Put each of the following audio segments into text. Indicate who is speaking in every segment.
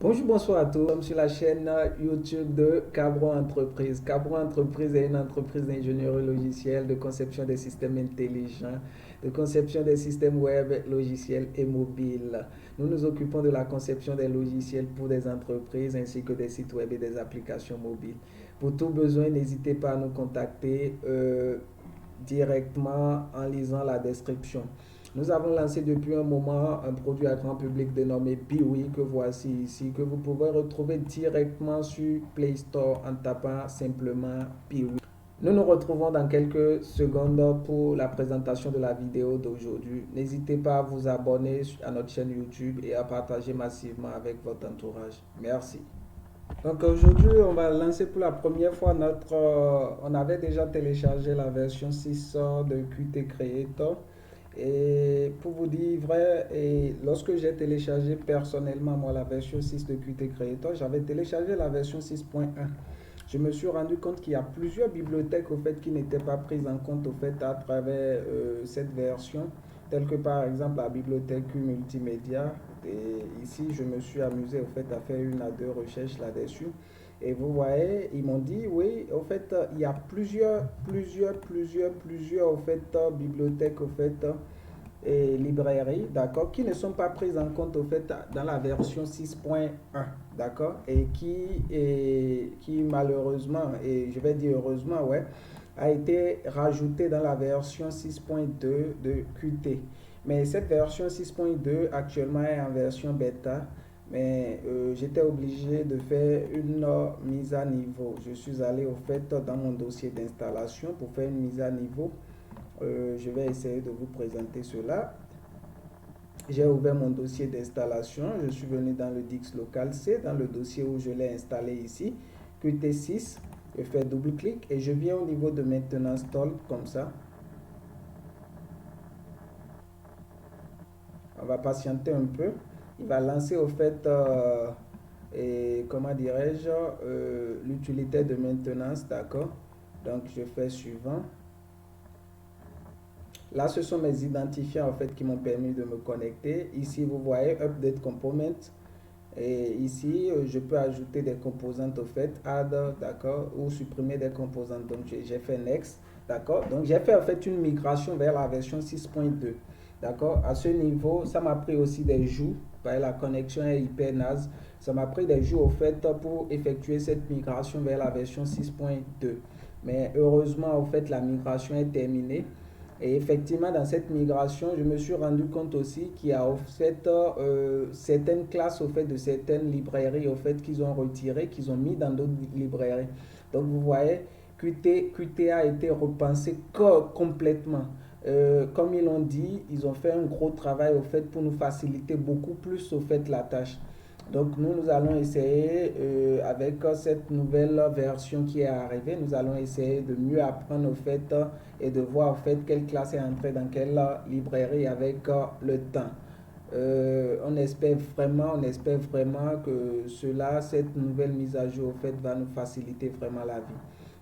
Speaker 1: Bonjour, bonsoir à tous. Nous sommes sur la chaîne YouTube de Cabro Entreprise. Cabro Entreprise est une entreprise d'ingénierie logicielle, de conception des systèmes intelligents, de conception des systèmes web, logiciels et mobiles. Nous nous occupons de la conception des logiciels pour des entreprises ainsi que des sites web et des applications mobiles. Pour tout besoin, n'hésitez pas à nous contacter directement en lisant la description. Nous avons lancé depuis un moment un produit à grand public dénommé Piwi que voici ici, que vous pouvez retrouver directement sur Play Store en tapant simplement Piwi. Nous nous retrouvons dans quelques secondes pour la présentation de la vidéo d'aujourd'hui. N'hésitez pas à vous abonner à notre chaîne YouTube et à partager massivement avec votre entourage. Merci. Donc aujourd'hui, on va lancer pour la première fois on avait déjà téléchargé la version 6 de Qt Creator. Et pour vous dire vrai, lorsque j'ai téléchargé personnellement moi la version 6 de Qt Creator, j'avais téléchargé la version 6.1. Je me suis rendu compte qu'il y a plusieurs bibliothèques au fait qui n'étaient pas prises en compte au fait à travers cette version, telle que par exemple la bibliothèque multimédia. Et ici, je me suis amusé au fait à faire une à deux recherches là-dessus. Et vous voyez, ils m'ont dit, oui, au fait, il y a plusieurs au fait, bibliothèques, au fait, et librairies, d'accord, qui ne sont pas prises en compte, au fait, dans la version 6.1, d'accord, qui malheureusement, et je vais dire heureusement, ouais, a été rajouté dans la version 6.2 de Qt. Mais cette version 6.2 actuellement est en version bêta. Mais j'étais obligé de faire une mise à niveau. Je suis allé au fait dans mon dossier d'installation pour faire une mise à niveau. Je vais essayer de vous présenter cela. J'ai ouvert mon dossier d'installation. Je suis venu dans le Dix local C, dans le dossier où je l'ai installé ici, Qt6. Je fais double-clic et je viens au niveau de maintenance install comme ça. On va patienter un peu. Il va lancer au fait et comment dirais-je l'utilité de maintenance, d'accord. Donc je fais suivant. Là ce sont mes identifiants en fait qui m'ont permis de me connecter. Ici vous voyez update component, et ici je peux ajouter des composantes au fait, add, d'accord, ou supprimer des composantes. Donc j'ai fait next, d'accord. Donc j'ai fait en fait une migration vers la version 6.2, d'accord. À ce niveau ça m'a pris aussi des jours, la connexion est hyper naze. Ça m'a pris des jours au fait pour effectuer cette migration vers la version 6.2. Mais heureusement, au fait, la migration est terminée. Et effectivement, dans cette migration, je me suis rendu compte aussi qu'il y a au fait, certaines classes au fait de certaines librairies au fait qu'ils ont retirées, qu'ils ont mis dans d'autres librairies. Donc vous voyez, Qt a été repensé complètement. Comme ils l'ont dit, ils ont fait un gros travail au fait pour nous faciliter beaucoup plus au fait la tâche. Donc nous allons essayer avec cette nouvelle version qui est arrivée, nous allons essayer de mieux apprendre au fait et de voir au fait quelle classe est entrée dans quelle librairie avec le temps. On espère vraiment que cette nouvelle mise à jour au fait va nous faciliter vraiment la vie.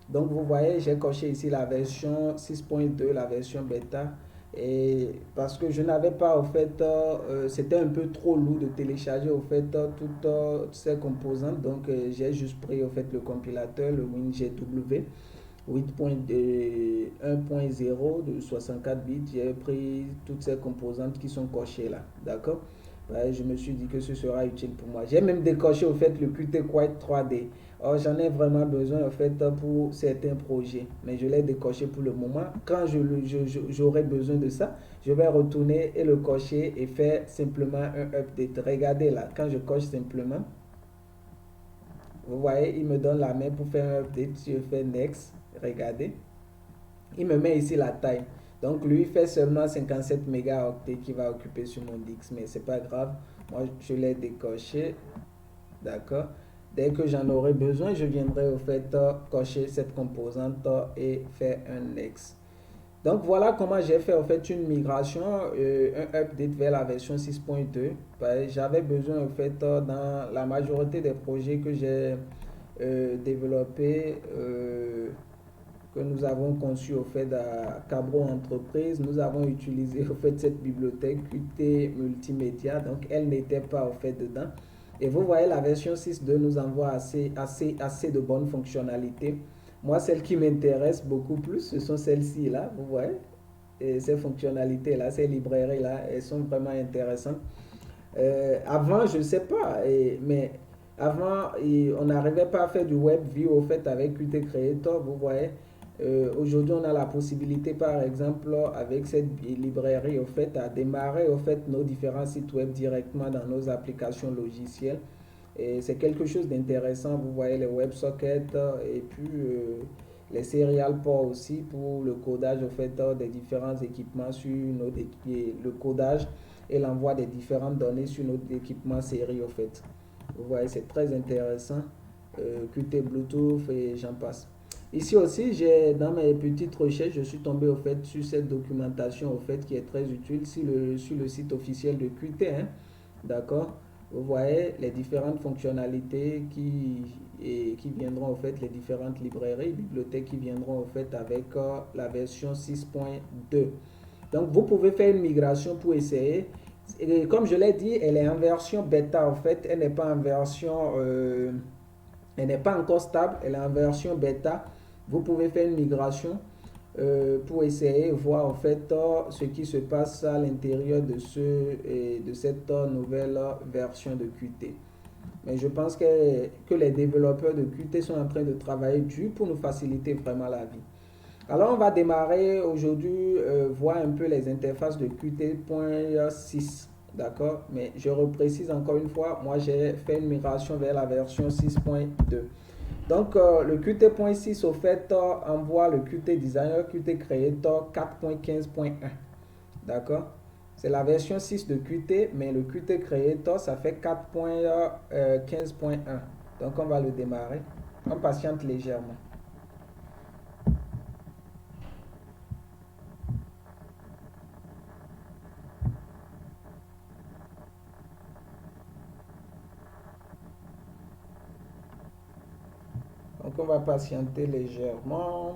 Speaker 1: Donc vous voyez, j'ai coché ici la version 6.2, la version bêta. Et parce que je n'avais pas, au fait, c'était un peu trop lourd de télécharger, au fait, toutes ces composantes. Donc, j'ai juste pris, au fait, le compilateur, le WinGW 8.1.0 de 64 bits. J'ai pris toutes ces composantes qui sont cochées là, d'accord. Ouais, je me suis dit que ce sera utile pour moi. J'ai même décoché, au fait, le Qt Quite 3D. Or, j'en ai vraiment besoin, en fait, pour certains projets. Mais je l'ai décoché pour le moment. Quand j'aurai besoin de ça, je vais retourner et le cocher et faire simplement un update. Regardez là, quand je coche simplement, vous voyez, il me donne la main pour faire un update. Si je fais next, regardez, il me met ici la taille. Donc lui fait seulement 57 mégaoctets qui va occuper sur mon Dix, mais c'est pas grave. Moi je l'ai décoché, d'accord. Dès que j'en aurai besoin, je viendrai au fait cocher cette composante et faire un next. Donc voilà comment j'ai fait en fait une migration, un update vers la version 6.2. J'avais besoin en fait dans la majorité des projets que j'ai développés, que nous avons conçu au fait à Cabro Entreprise, nous avons utilisé au fait cette bibliothèque Qt Multimédia, donc elle n'était pas au fait dedans. Et vous voyez, la version 6.2 nous envoie assez de bonnes fonctionnalités. Moi, celles qui m'intéressent beaucoup plus, ce sont celles-ci là, vous voyez. Et ces fonctionnalités-là, ces librairies-là, elles sont vraiment intéressantes. Avant, je ne sais pas, mais avant, on n'arrivait pas à faire du web view au fait avec Qt Creator, vous voyez. Aujourd'hui, on a la possibilité, par exemple, avec cette librairie, au fait, à démarrer au fait nos différents sites web directement dans nos applications logicielles. Et c'est quelque chose d'intéressant. Vous voyez les WebSockets et puis les serial ports aussi pour le codage au fait des différents équipements sur le codage et l'envoi des différentes données sur notre équipement série au fait. Vous voyez, c'est très intéressant. Qt Bluetooth et j'en passe. Ici aussi, j'ai dans mes petites recherches, je suis tombé au fait sur cette documentation au fait qui est très utile sur le site officiel de Qt, hein. D'accord? Vous voyez les différentes fonctionnalités qui viendront au fait, les différentes librairies, bibliothèques qui viendront au fait avec la version 6.2. Donc vous pouvez faire une migration pour essayer. Et comme je l'ai dit, elle est en version bêta en fait, elle n'est pas en version, elle n'est pas encore stable, elle est en version bêta. Vous pouvez faire une migration pour essayer voir en fait ce qui se passe à l'intérieur de cette nouvelle version de Qt. Mais je pense que les développeurs de Qt sont en train de travailler dur pour nous faciliter vraiment la vie. Alors on va démarrer aujourd'hui, voir un peu les interfaces de Qt.6. D'accord? Mais je reprécise encore une fois, moi j'ai fait une migration vers la version 6.2. Donc, le Qt.6 au fait envoie le Qt Designer Qt Creator 4.15.1. D'accord? C'est la version 6 de Qt, mais le Qt Creator ça fait 4.15.1. Donc, on va le démarrer. On patiente légèrement. Donc, on va patienter légèrement.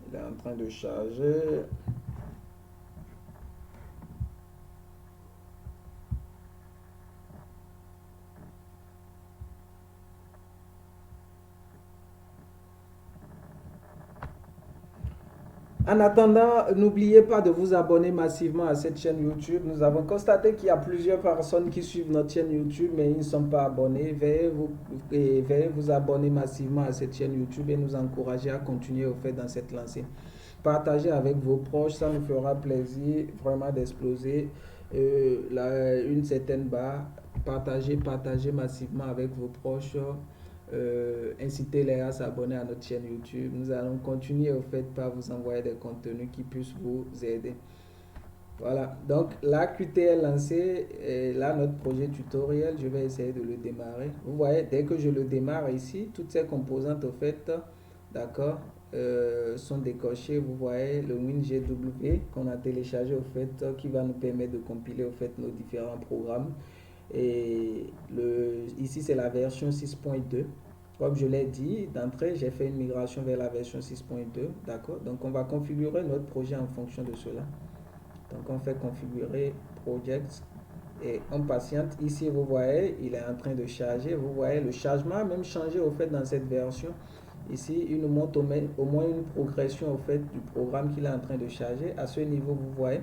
Speaker 1: Il est en train de charger. En attendant, n'oubliez pas de vous abonner massivement à cette chaîne YouTube. Nous avons constaté qu'il y a plusieurs personnes qui suivent notre chaîne YouTube, mais ils ne sont pas abonnés. Veuillez vous abonner massivement à cette chaîne YouTube et nous encourager à continuer au fait dans cette lancée. Partagez avec vos proches, ça nous fera plaisir vraiment d'exploser une certaine barre. Partagez massivement avec vos proches. Incitez-les à s'abonner à notre chaîne YouTube. Nous allons continuer au fait par vous envoyer des contenus qui puissent vous aider. Voilà, donc là Qt est lancé et là notre projet tutoriel, je vais essayer de le démarrer. Vous voyez, dès que je le démarre ici, toutes ces composantes au fait, d'accord, sont décochées. Vous voyez le WinGW qu'on a téléchargé au fait, qui va nous permettre de compiler au fait nos différents programmes. Et ici c'est la version 6.2. Comme je l'ai dit d'entrée, j'ai fait une migration vers la version 6.2. D'accord? Donc on va configurer notre projet en fonction de cela. Donc on fait configurer project et on patiente. Ici vous voyez, il est en train de charger. Vous voyez le chargement a même changé au fait dans cette version. Ici, il nous montre au moins une progression au fait du programme qu'il est en train de charger. À ce niveau, vous voyez,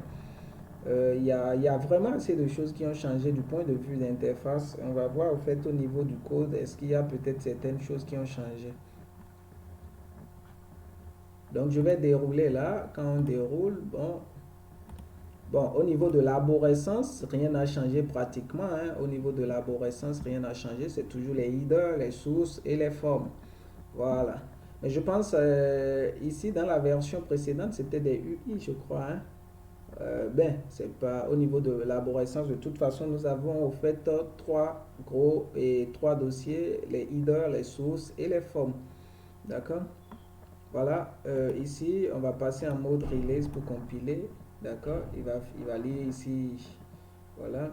Speaker 1: il y a vraiment assez de choses qui ont changé du point de vue d'interface. On va voir au fait au niveau du code, est-ce qu'il y a peut-être certaines choses qui ont changé. Donc je vais dérouler là. Quand on déroule, bon, au niveau de l'arborescence, rien n'a changé pratiquement, hein. Au niveau de l'arborescence, rien n'a changé. C'est toujours les headers, les sources et les formes. Voilà. Mais je pense ici dans la version précédente, c'était des UI, je crois, hein. C'est pas au niveau de l'arborescence. De toute façon, nous avons au fait trois dossiers, les headers, les sources et les formes. D'accord? Voilà. Ici, on va passer en mode release pour compiler. D'accord? Il va lire ici. Voilà.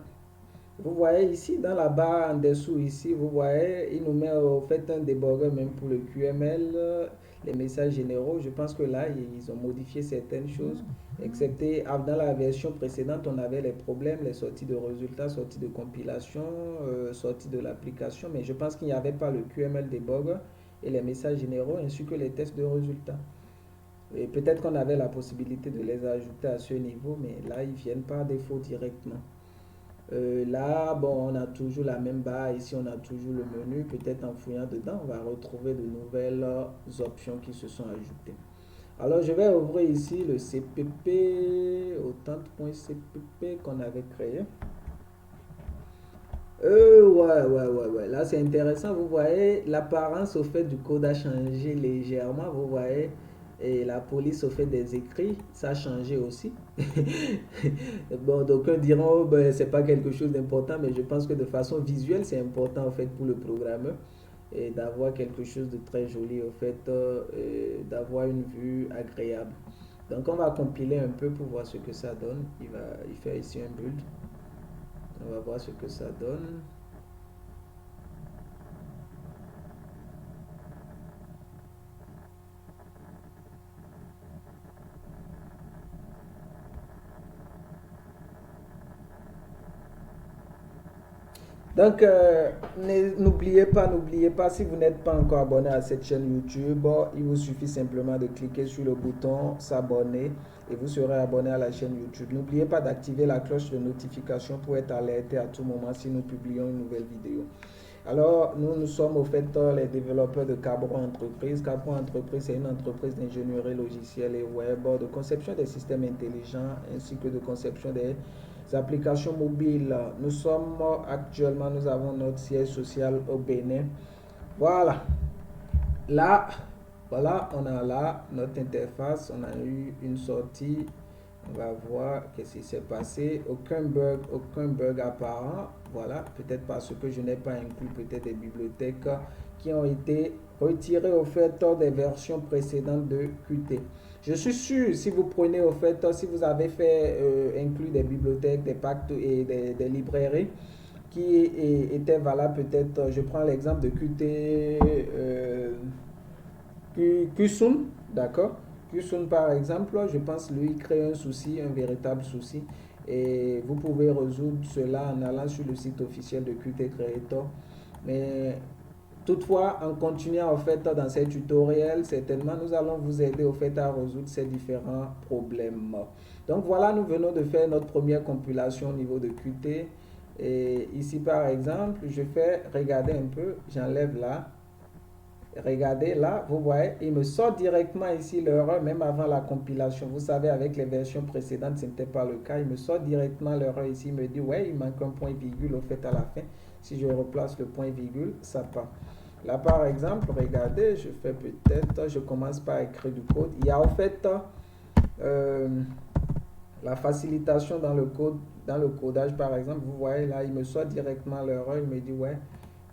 Speaker 1: Vous voyez ici dans la barre en dessous ici, vous voyez, il nous met au fait un débugger même pour le QML. les messages généraux, je pense que là, ils ont modifié certaines choses, excepté dans la version précédente, on avait les problèmes, les sorties de résultats, sorties de compilation, sorties de l'application, mais je pense qu'il n'y avait pas le QML debugger et les messages généraux ainsi que les tests de résultats. Et peut-être qu'on avait la possibilité de les ajouter à ce niveau, mais là, ils viennent par défaut directement. Là, bon, on a toujours la même barre. Ici, on a toujours le menu. Peut-être en fouillant dedans, on va retrouver de nouvelles options qui se sont ajoutées. Alors, je vais ouvrir ici le CPP, autant.cpp qu'on avait créé. Ouais. Là, c'est intéressant. Vous voyez, l'apparence au fait du code a changé légèrement. Vous voyez, et la police au fait des écrits, ça a changé aussi. Bon, d'aucuns diront, ben, c'est pas quelque chose d'important, mais je pense que de façon visuelle, c'est important en fait pour le programmeur et d'avoir quelque chose de très joli au fait, d'avoir une vue agréable. Donc, on va compiler un peu pour voir ce que ça donne. Il fait ici un build. On va voir ce que ça donne. Donc, n'oubliez pas, si vous n'êtes pas encore abonné à cette chaîne YouTube, il vous suffit simplement de cliquer sur le bouton s'abonner et vous serez abonné à la chaîne YouTube. N'oubliez pas d'activer la cloche de notification pour être alerté à tout moment si nous publions une nouvelle vidéo. Alors, nous sommes au fait les développeurs de Cabro Entreprise. Cabro Entreprise, c'est une entreprise d'ingénierie logicielle et web, de conception des systèmes intelligents ainsi que de conception des applications mobiles. Nous avons notre siège social au Bénin. Voilà. Là, voilà, on a là notre interface. On a eu une sortie. On va voir qu'est-ce qui s'est passé. Aucun bug apparent. Voilà, peut-être parce que je n'ai pas inclus peut-être des bibliothèques qui ont été retirées au fait des versions précédentes de Qt. Je suis sûr, si vous prenez au fait, si vous avez fait inclure des bibliothèques, des pactes et des librairies qui étaient valables, peut-être, je prends l'exemple de Qsun, d'accord? Qsun par exemple, je pense lui crée un souci, un véritable souci. Et vous pouvez résoudre cela en allant sur le site officiel de Qt Creator. Mais toutefois, en continuant en fait dans ces tutoriels, certainement nous allons vous aider au fait à résoudre ces différents problèmes. Donc voilà, nous venons de faire notre première compilation au niveau de Qt. Et ici par exemple, je fais regarder un peu, j'enlève là. Regardez là, vous voyez, il me sort directement ici l'erreur, même avant la compilation. Vous savez, avec les versions précédentes, ce n'était pas le cas. Il me sort directement l'erreur ici, il me dit, ouais, il manque un point virgule au fait à la fin. Si je replace le point virgule, ça part. Là, par exemple, regardez, je fais peut-être, je commence par écrire du code. Il y a en fait la facilitation dans le code, dans le codage, par exemple. Vous voyez là, il me sort directement l'erreur, il me dit, ouais.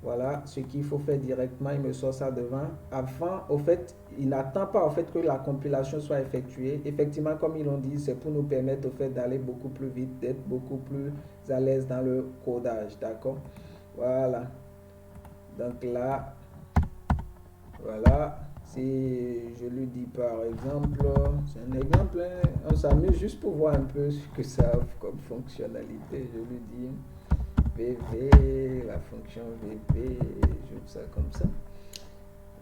Speaker 1: Voilà ce qu'il faut faire directement, il me sort ça devant. Avant, au fait, il n'attend pas au fait que la compilation soit effectuée. Effectivement, comme ils l'ont dit, c'est pour nous permettre au fait d'aller beaucoup plus vite, d'être beaucoup plus à l'aise dans le codage, d'accord? Voilà. Donc là, voilà. Si je lui dis par exemple, c'est un exemple, hein, on s'amuse juste pour voir un peu ce que ça offre comme fonctionnalité. Je lui dis VV, la fonction VV, j'ouvre ça comme ça.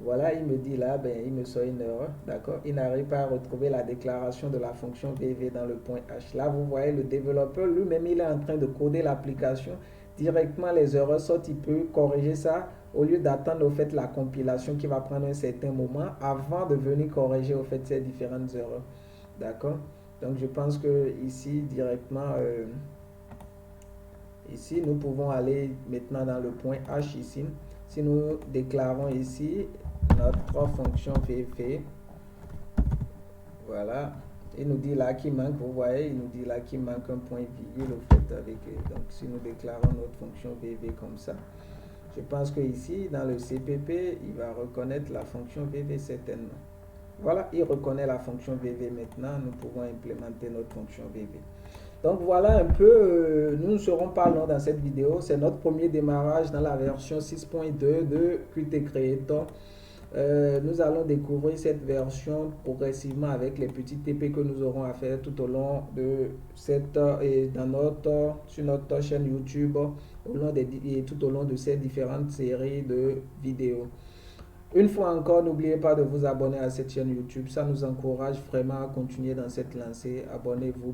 Speaker 1: Voilà, il me dit là, ben, il me sort une erreur, d'accord? Il n'arrive pas à retrouver la déclaration de la fonction VV dans le point H. Là, vous voyez, le développeur lui-même, il est en train de coder l'application. Directement, les erreurs sortent, il peut corriger ça au lieu d'attendre au fait la compilation qui va prendre un certain moment avant de venir corriger au fait ces différentes erreurs. D'accord? Donc, je pense que ici, directement... ici, nous pouvons aller maintenant dans le point H ici. Si nous déclarons ici notre fonction VV, voilà, il nous dit là qu'il manque, vous voyez, il nous dit là qu'il manque un point virgule au fait avec, donc si nous déclarons notre fonction VV comme ça, je pense que ici, dans le CPP, il va reconnaître la fonction VV certainement. Voilà, il reconnaît la fonction VV maintenant, nous pouvons implémenter notre fonction VV. Donc voilà un peu, nous ne serons pas longs dans cette vidéo, c'est notre premier démarrage dans la version 6.2 de Qt Creator. Nous allons découvrir cette version progressivement avec les petits TP que nous aurons à faire tout au long de cette et sur notre chaîne YouTube et tout au long de ces différentes séries de vidéos. Une fois encore, n'oubliez pas de vous abonner à cette chaîne YouTube. Ça nous encourage vraiment à continuer dans cette lancée. Abonnez-vous.